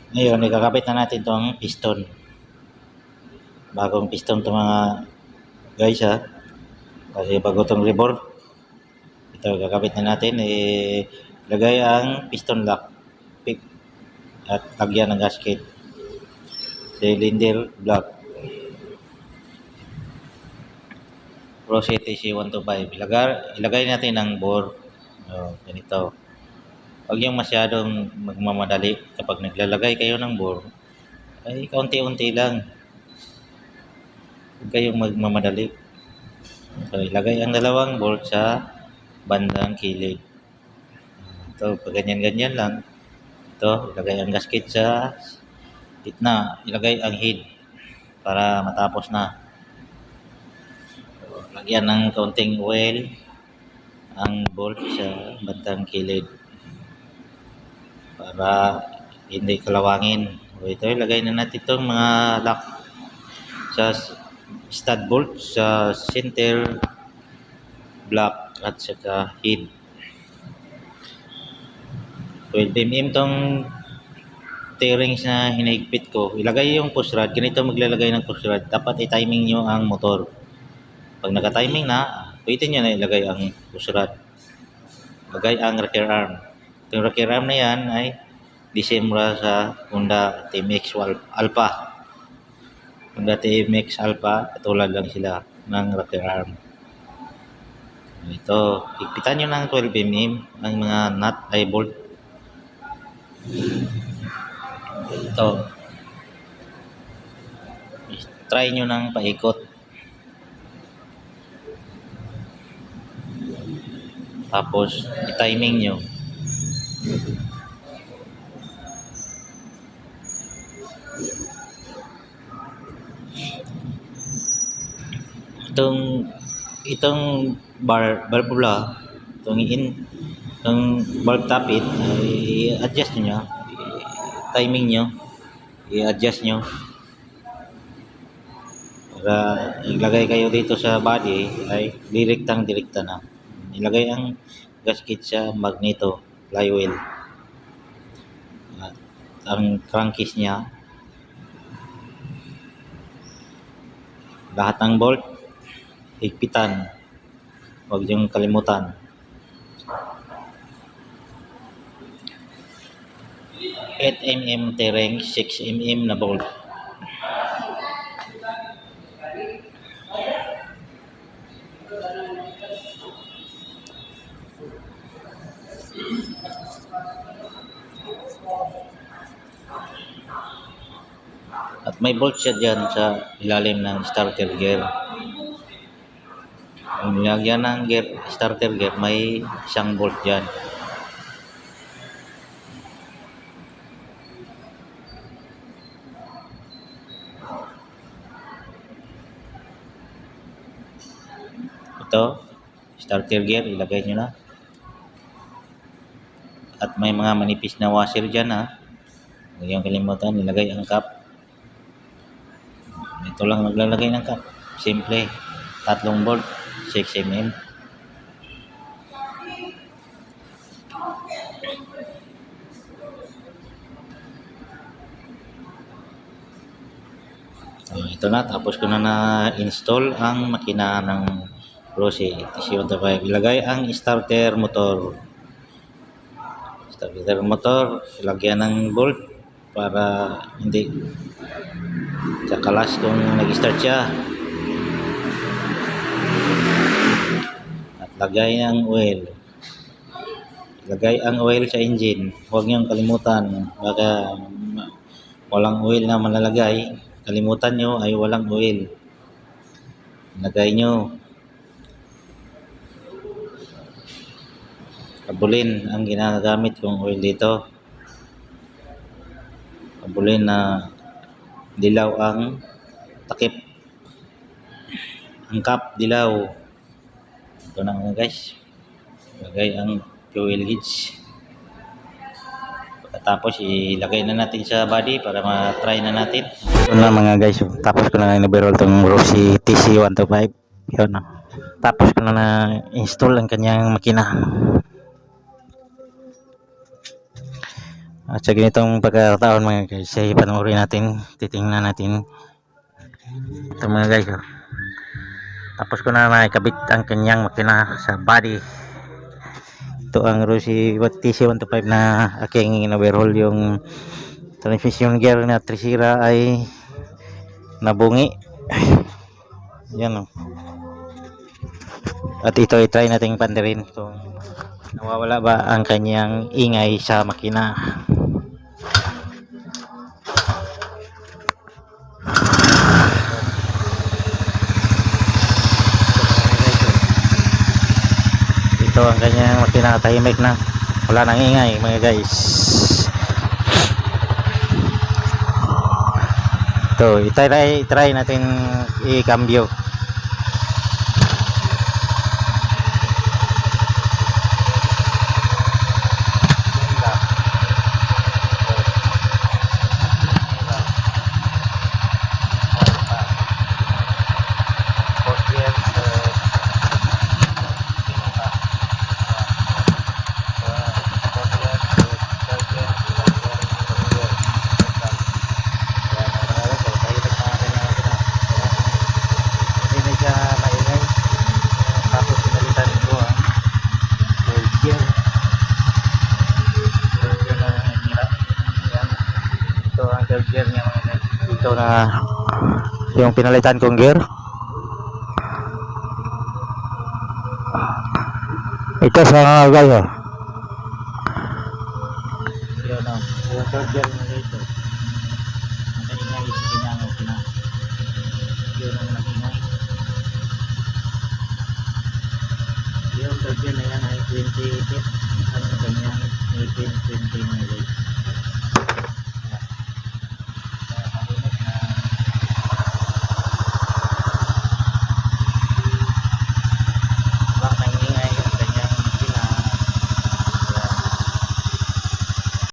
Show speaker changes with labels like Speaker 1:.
Speaker 1: Ngayon, ikakabit na natin tong piston. Bagong piston to mga guys ha. Kasi bago tong reboard. Ito, ikakabit na natin. Lagay ang piston lock. Pick. At lagyan ng gasket. Cylinder block. Rossi TC125. Ilagay natin ang bore. Ganito. Huwag yung masyadong magmamadali kapag naglalagay kayo ng bore. Ay, kaunti-unti lang. Huwag kayong magmamadali. So, ilagay ang dalawang bolt sa bandang kilid. Ito, pag ganyan-ganyan lang. Ito, ilagay ang gasket sa gitna. Ilagay ang head para matapos na. So, lagyan ng kaunting oil ang bolt sa bandang kilid para hindi kalawangin. So, ito, ilagay na natin itong mga lock sa stud bolt sa center block at saka head. 12mm tong T-rings na hinigpit ko. Ilagay yung push rod. Ganito maglalagay ng push rod. Dapat i-timing nyo ang motor. Pag naka-timing na, pwede nyo na ilagay ang push rod. Lagay ang rocker arm. Itong rocker arm na yan ay disemra sa Honda TMX Alpha. Honda TMX Alpha, katulad lang sila ng rocker arm. Ito, higpitan nyo ng 12mm ang mga nut ay bolt. Ito, try nyo ng paikot. Tapos, i-timing nyo. Itong barbula, itong bulb tappet, i-adjust nyo. Timing nyo. I-adjust nyo. Para ilagay kayo dito sa body ay direkta na. Ilagay ang gasket sa magneto flywheel. At ang crankcase niya, lahat ng bolt higpitan. Huwag yung kalimutan. At 8mm T-ring, 6mm na bolt. At may bolt siya dyan sa ilalim ng starter gear. Kung nilagyan ng starter gear, may isang bolt dyan. Ito, starter gear, ilagay nyo na. At may mga manipis na washer dyan ha. Huwag yung kalimutan, ilagay ang cap. Ito lang maglalagay ng cap. Simple. 3 bolt, 6mm. Ito na, tapos ko na na-install ang makina ng Rossi TC125. Ilagay ang starter motor. Starter motor, ilagyan ng bolt para hindi kakalas kung nag-start siya. At lagay ang oil. Lagay ang oil sa engine. Huwag niyong kalimutan. Baka walang oil na malalagay. Kalimutan nyo ay walang oil. Lagay nyo. Kabulin ang ginagamit kong oil dito. Kabulin na dilaw ang takip. Ang cap dilaw. Ito na mga guys. Lagay ang fuel gauge. Pagkatapos ilagay na natin sa body para ma-try na natin. Ito na mga guys. Tapos ko na na-overhaul itong Rossi TC125. Yun. Tapos ko na na-install ang kanyang makina. At sa ganitong pagkakataon mga guys, ay panoorin natin, titingnan natin ito mga guys. Oh. Tapos ko na nakikabit ang kanyang makina sa body. Ito ang Rossi TC125 na aking in-overhaul. Yung transmission gear na Trisira ay nabungi. Yan oh. At ito i-try natin pandirin kung nawawala ba ang kanyang ingay sa makina. Ito ang kanyang makina, tahimik na, wala nang ingay mga guys. Ito i-try natin i-cambio. Gear niya mga guys. Ito na yung pinalitan kong gear. Ito sa guys oh. Yun oh. Yung third gear mga guys oh. Nakaingay sa kanyang makina. Yun ang nakingay. Yung third gear na yan ay 20 feet. Ano na kanyang 18-20 mga guys.